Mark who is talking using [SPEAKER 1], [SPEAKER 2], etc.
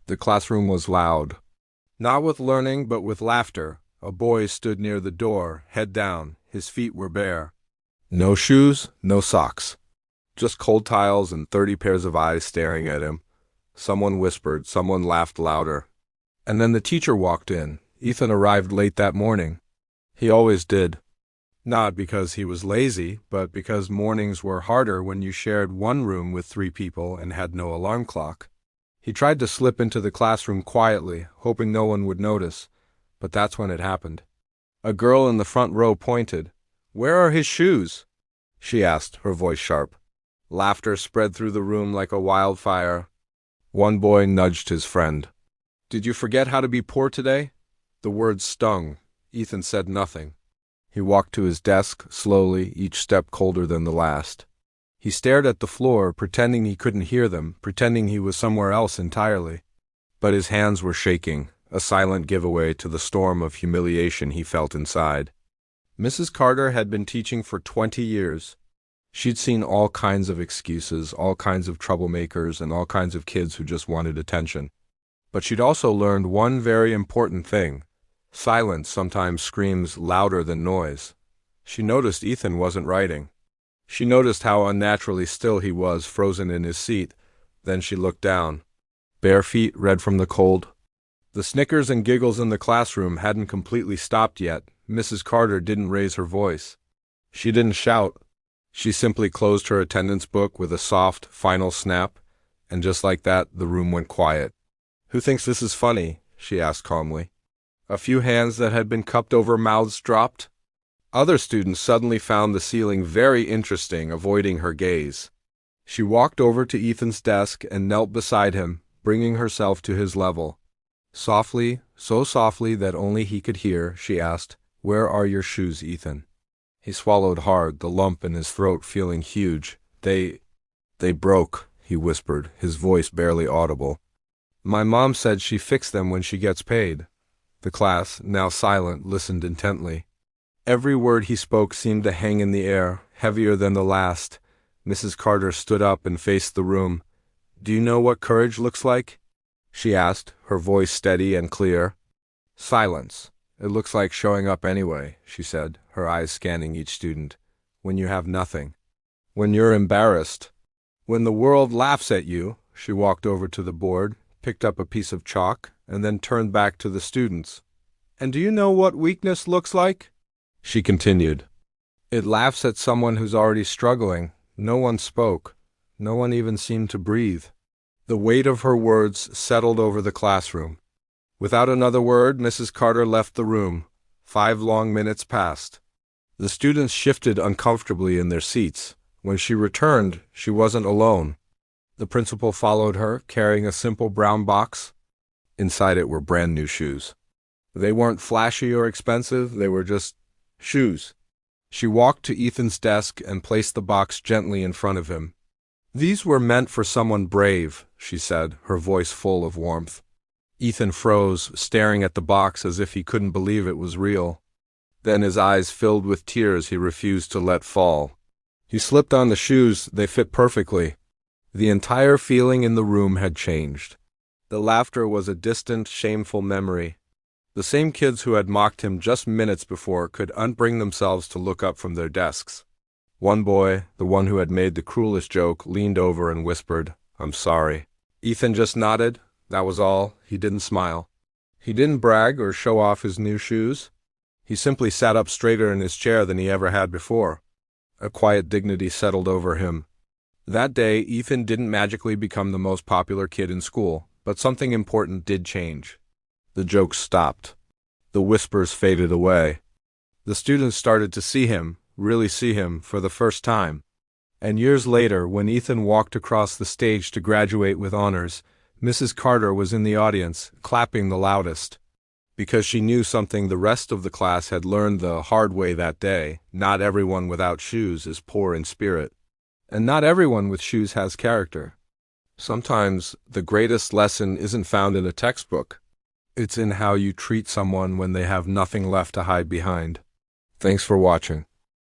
[SPEAKER 1] The classroom was loud. Not with learning, but with laughter. A boy stood near the door, head down. His feet were bare. No shoes, no socks. Just cold tiles and 30 pairs of eyes staring at him. Someone whispered, someone laughed louder. And then the teacher walked in. Ethan arrived late that morning. He always did. Not because he was lazy, but because mornings were harder when you shared one room with 3 people and had no alarm clock. He tried to slip into the classroom quietly, hoping no one would notice, but that's when it happened. A girl in the front row pointed. "Where are his shoes?" she asked, her voice sharp. Laughter spread through the room like a wildfire. One boy nudged his friend. "Did you forget how to be poor today?" The words stung. Ethan said nothing. He walked to his desk, slowly, each step colder than the last. He stared at the floor, pretending he couldn't hear them, pretending he was somewhere else entirely. But his hands were shaking, a silent giveaway to the storm of humiliation he felt inside. Mrs. Carter had been teaching for 20 years. She'd seen all kinds of excuses, all kinds of troublemakers, and all kinds of kids who just wanted attention. But she'd also learned one very important thing. Silence sometimes screams louder than noise. She noticed Ethan wasn't writing. She noticed how unnaturally still he was, frozen in his seat. Then she looked down. Bare feet, red from the cold. The snickers and giggles in the classroom hadn't completely stopped yet. Mrs. Carter didn't raise her voice. She didn't shout. She simply closed her attendance book with a soft, final snap, and just like that, the room went quiet. "Who thinks this is funny?" she asked calmly. A few hands that had been cupped over mouths dropped. Other students suddenly found the ceiling very interesting, avoiding her gaze. She walked over to Ethan's desk and knelt beside him, bringing herself to his level. Softly, so softly that only he could hear, she asked, "Where are your shoes, Ethan?" He swallowed hard, the lump in his throat feeling huge. They broke," he whispered, his voice barely audible. "My mom said she fixed them when she gets paid." The class, now silent, listened intently. Every word he spoke seemed to hang in the air, heavier than the last. Mrs. Carter stood up and faced the room. "Do you know what courage looks like?" she asked, her voice steady and clear. Silence. "It looks like showing up anyway," she said, her eyes scanning each student. "When you have nothing. When you're embarrassed. When the world laughs at you." She walked over to the board, picked up a piece of chalk, and then turned back to the students. "And do you know what weakness looks like?" she continued. "It laughs at someone who's already struggling." No one spoke. No one even seemed to breathe. The weight of her words settled over the classroom. Without another word, Mrs. Carter left the room. 5 long minutes passed. The students shifted uncomfortably in their seats. When she returned, she wasn't alone. The principal followed her, carrying a simple brown box. Inside it were brand new shoes. They weren't flashy or expensive, they were just shoes. She walked to Ethan's desk and placed the box gently in front of him. "These were meant for someone brave," she said, her voice full of warmth. Ethan froze, staring at the box as if he couldn't believe it was real. Then his eyes filled with tears he refused to let fall. He slipped on the shoes, they fit perfectly. The entire feeling in the room had changed. The laughter was a distant, shameful memory. The same kids who had mocked him just minutes before could unbring themselves to look up from their desks. One boy, the one who had made the cruelest joke, leaned over and whispered, "I'm sorry." Ethan just nodded. That was all. He didn't smile. He didn't brag or show off his new shoes. He simply sat up straighter in his chair than he ever had before. A quiet dignity settled over him. That day, Ethan didn't magically become the most popular kid in school, but something important did change. The jokes stopped. The whispers faded away. The students started to see him, really see him, for the first time. And years later, when Ethan walked across the stage to graduate with honors, Mrs. Carter was in the audience, clapping the loudest. Because she knew something the rest of the class had learned the hard way that day. Not everyone without shoes is poor in spirit. And not everyone with shoes has character. Sometimes the greatest lesson isn't found in a textbook. It's in how you treat someone when they have nothing left to hide behind. Thanks for watching.